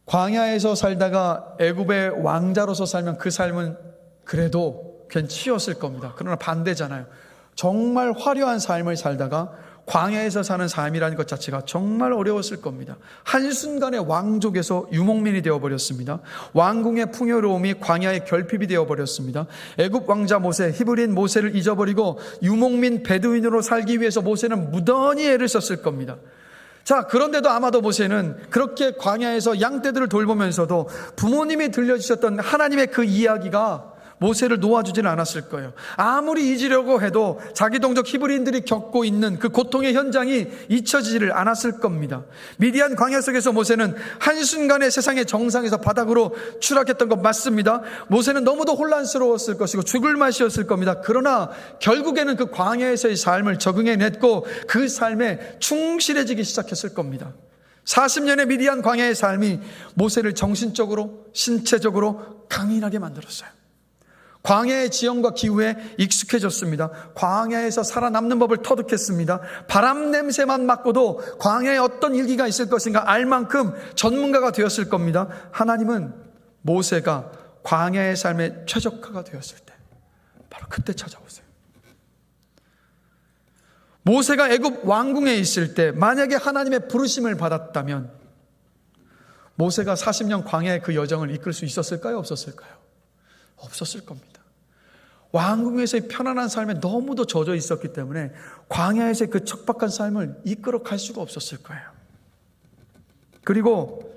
광야에서 살다가 애굽의 왕자로서 살면 그 삶은 그래도 괜찮았을 겁니다. 그러나 반대잖아요. 정말 화려한 삶을 살다가 광야에서 사는 삶이라는 것 자체가 정말 어려웠을 겁니다. 한순간에 왕족에서 유목민이 되어버렸습니다. 왕궁의 풍요로움이 광야의 결핍이 되어버렸습니다. 애굽 왕자 모세, 히브리인 모세를 잊어버리고 유목민 베두인으로 살기 위해서 모세는 무던히 애를 썼을 겁니다. 자, 그런데도 아마도 모세는 그렇게 광야에서 양떼들을 돌보면서도 부모님이 들려주셨던 하나님의 그 이야기가 모세를 놓아주지는 않았을 거예요. 아무리 잊으려고 해도 자기 동족 히브리인들이 겪고 있는 그 고통의 현장이 잊혀지지를 않았을 겁니다. 미디안 광야 속에서 모세는 한순간에 세상의 정상에서 바닥으로 추락했던 것 맞습니다. 모세는 너무도 혼란스러웠을 것이고 죽을 맛이었을 겁니다. 그러나 결국에는 그 광야에서의 삶을 적응해냈고 그 삶에 충실해지기 시작했을 겁니다. 40년의 미디안 광야의 삶이 모세를 정신적으로, 신체적으로 강인하게 만들었어요. 광야의 지형과 기후에 익숙해졌습니다. 광야에서 살아남는 법을 터득했습니다. 바람 냄새만 맡고도 광야에 어떤 일기가 있을 것인가 알 만큼 전문가가 되었을 겁니다. 하나님은 모세가 광야의 삶에 최적화가 되었을 때 바로 그때 찾아오세요. 모세가 애굽 왕궁에 있을 때 만약에 하나님의 부르심을 받았다면 모세가 40년 광야의 그 여정을 이끌 수 있었을까요? 없었을까요? 없었을 겁니다. 왕궁에서의 편안한 삶에 너무도 젖어 있었기 때문에 광야에서의 그 척박한 삶을 이끌어 갈 수가 없었을 거예요. 그리고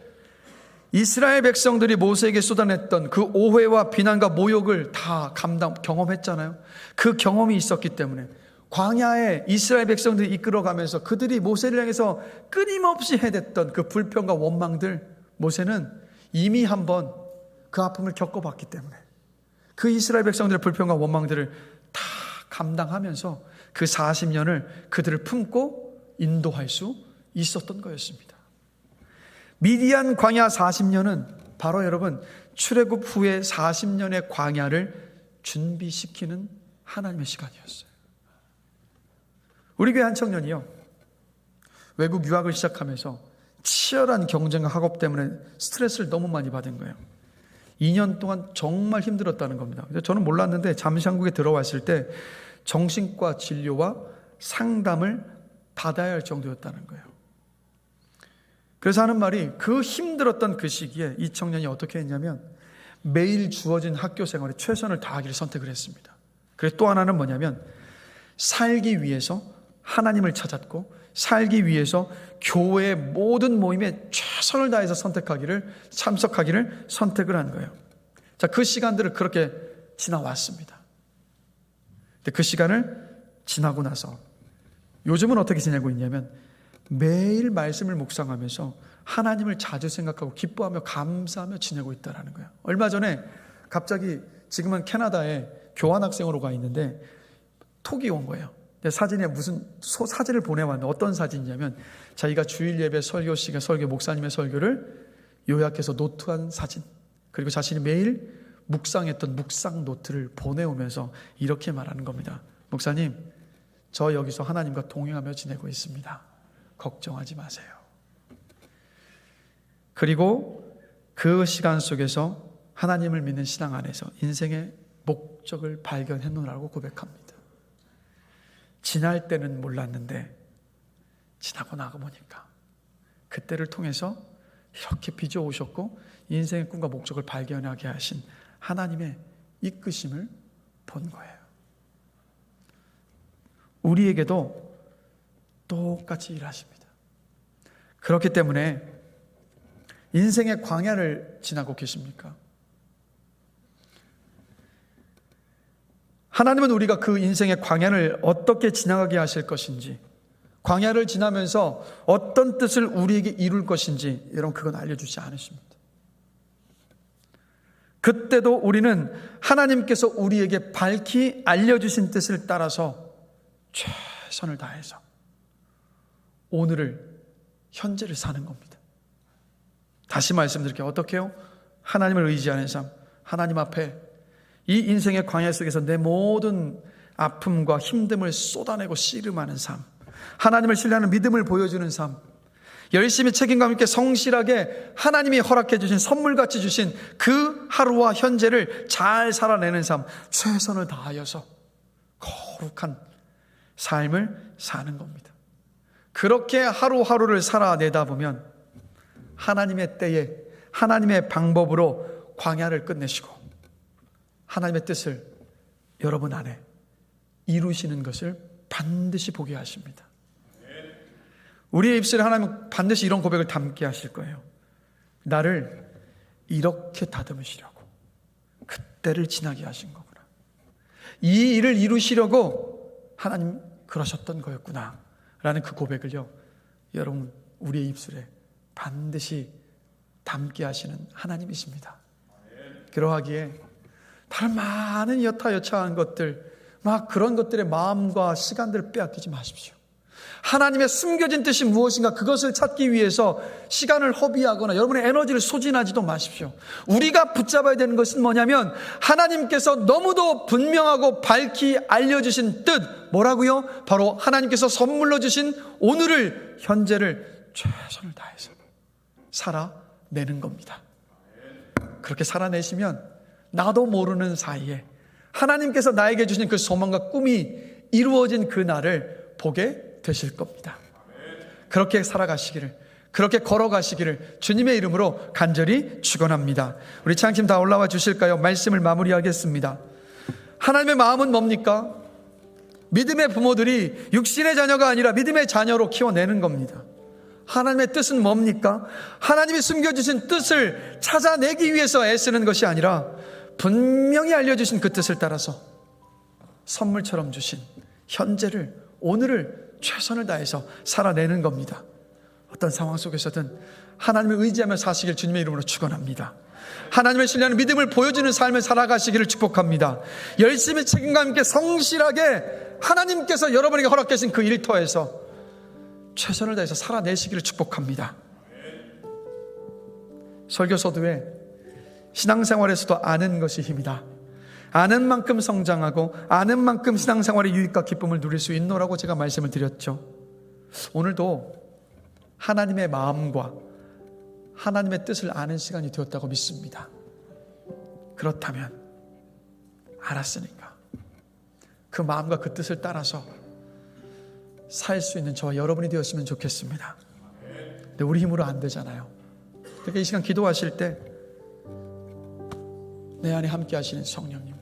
이스라엘 백성들이 모세에게 쏟아냈던 그 오해와 비난과 모욕을 다 경험했잖아요. 그 경험이 있었기 때문에 광야에 이스라엘 백성들이 이끌어가면서 그들이 모세를 향해서 끊임없이 해댔던 그 불평과 원망들, 모세는 이미 한번 그 아픔을 겪어봤기 때문에 그 이스라엘 백성들의 불평과 원망들을 다 감당하면서 그 40년을 그들을 품고 인도할 수 있었던 거였습니다. 미디안 광야 40년은 바로 여러분 출애굽 후에 40년의 광야를 준비시키는 하나님의 시간이었어요. 우리 교회 한 청년이요, 외국 유학을 시작하면서 치열한 경쟁과 학업 때문에 스트레스를 너무 많이 받은 거예요. 2년 동안 정말 힘들었다는 겁니다. 저는 몰랐는데 잠시 한국에 들어왔을 때 정신과 진료와 상담을 받아야 할 정도였다는 거예요. 그래서 하는 말이, 그 힘들었던 그 시기에 이 청년이 어떻게 했냐면 매일 주어진 학교 생활에 최선을 다하기를 선택을 했습니다. 그리고 또 하나는 뭐냐면 살기 위해서 하나님을 찾았고, 살기 위해서 교회의 모든 모임에 최선을 다해서 참석하기를 선택을 한 거예요. 자, 그 시간들을 그렇게 지나왔습니다. 근데 그 시간을 지나고 나서 요즘은 어떻게 지내고 있냐면 매일 말씀을 묵상하면서 하나님을 자주 생각하고 기뻐하며 감사하며 지내고 있다는 거예요. 얼마 전에 갑자기, 지금은 캐나다에 교환학생으로 가 있는데 톡이 온 거예요. 근데 사진에 무슨 사진을 보내왔는데 어떤 사진이냐면 자기가 주일 예배 설교 시간, 설교 목사님의 설교를 요약해서 노트한 사진, 그리고 자신이 매일 묵상했던 묵상 노트를 보내오면서 이렇게 말하는 겁니다. 목사님, 저 여기서 하나님과 동행하며 지내고 있습니다. 걱정하지 마세요. 그리고 그 시간 속에서 하나님을 믿는 신앙 안에서 인생의 목적을 발견했노라고 고백합니다. 지날 때는 몰랐는데 지나고 나가 보니까 그때를 통해서 이렇게 빚어오셨고 인생의 꿈과 목적을 발견하게 하신 하나님의 이끄심을 본 거예요. 우리에게도 똑같이 일하십니다. 그렇기 때문에 인생의 광야를 지나고 계십니까? 하나님은 우리가 그 인생의 광야를 어떻게 지나가게 하실 것인지, 광야를 지나면서 어떤 뜻을 우리에게 이룰 것인지, 여러분 그건 알려주지 않으십니다. 그때도 우리는 하나님께서 우리에게 밝히 알려주신 뜻을 따라서 최선을 다해서 오늘을, 현재를 사는 겁니다. 다시 말씀드릴게요. 어떻게 해요? 하나님을 의지하는 삶, 하나님 앞에 이 인생의 광야 속에서 내 모든 아픔과 힘듦을 쏟아내고 씨름하는 삶, 하나님을 신뢰하는 믿음을 보여주는 삶, 열심히 책임감 있게 성실하게 하나님이 허락해 주신, 선물같이 주신 그 하루와 현재를 잘 살아내는 삶, 최선을 다하여서 거룩한 삶을 사는 겁니다. 그렇게 하루하루를 살아내다 보면 하나님의 때에 하나님의 방법으로 광야를 끝내시고 하나님의 뜻을 여러분 안에 이루시는 것을 반드시 보게 하십니다. 우리의 입술에 하나님은 반드시 이런 고백을 담게 하실 거예요. 나를 이렇게 다듬으시려고 그때를 지나게 하신 거구나. 이 일을 이루시려고 하나님 그러셨던 거였구나 라는 그 고백을요, 여러분 우리의 입술에 반드시 담게 하시는 하나님이십니다. 그러하기에 다른 많은 여타여차한 것들, 막 그런 것들의 마음과 시간들을 빼앗기지 마십시오. 하나님의 숨겨진 뜻이 무엇인가 그것을 찾기 위해서 시간을 허비하거나 여러분의 에너지를 소진하지도 마십시오. 우리가 붙잡아야 되는 것은 뭐냐면 하나님께서 너무도 분명하고 밝히 알려주신 뜻, 뭐라고요? 바로 하나님께서 선물로 주신 오늘을, 현재를 최선을 다해서 살아내는 겁니다. 그렇게 살아내시면 나도 모르는 사이에 하나님께서 나에게 주신 그 소망과 꿈이 이루어진 그 날을 보게 되실 겁니다. 그렇게 살아가시기를, 그렇게 걸어가시기를 주님의 이름으로 간절히 축원합니다. 우리 찬양팀 다 올라와 주실까요? 말씀을 마무리하겠습니다. 하나님의 마음은 뭡니까? 믿음의 부모들이 육신의 자녀가 아니라 믿음의 자녀로 키워내는 겁니다. 하나님의 뜻은 뭡니까? 하나님이 숨겨주신 뜻을 찾아내기 위해서 애쓰는 것이 아니라 분명히 알려주신 그 뜻을 따라서 선물처럼 주신 현재를, 오늘을 최선을 다해서 살아내는 겁니다. 어떤 상황 속에서든 하나님을 의지하며 사시길 주님의 이름으로 축원합니다. 하나님을 신뢰하는 믿음을 보여주는 삶을 살아가시기를 축복합니다. 열심히 책임감 있게 성실하게 하나님께서 여러분에게 허락하신 그 일터에서 최선을 다해서 살아내시기를 축복합니다. 설교서도에 신앙생활에서도 아는 것이 힘이다. 아는 만큼 성장하고 아는 만큼 신앙생활의 유익과 기쁨을 누릴 수 있노라고 제가 말씀을 드렸죠. 오늘도 하나님의 마음과 하나님의 뜻을 아는 시간이 되었다고 믿습니다. 그렇다면 알았으니까 그 마음과 그 뜻을 따라서 살 수 있는 저와 여러분이 되었으면 좋겠습니다. 근데 우리 힘으로 안 되잖아요. 그러니까 이 시간 기도하실 때 내 안에 함께 하시는 성령님,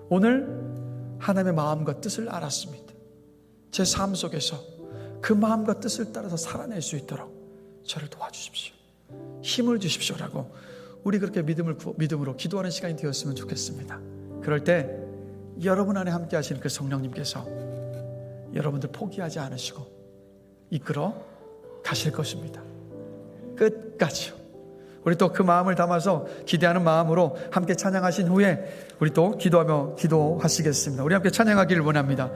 오늘 하나님의 마음과 뜻을 알았습니다. 제 삶 속에서 그 마음과 뜻을 따라서 살아낼 수 있도록 저를 도와주십시오. 힘을 주십시오라고 우리 그렇게 믿음으로 기도하는 시간이 되었으면 좋겠습니다. 그럴 때 여러분 안에 함께 하시는 그 성령님께서 여러분들 포기하지 않으시고 이끌어 가실 것입니다. 끝까지요. 우리 또 그 마음을 담아서 기대하는 마음으로 함께 찬양하신 후에 우리 또 기도하시겠습니다. 우리 함께 찬양하기를 원합니다.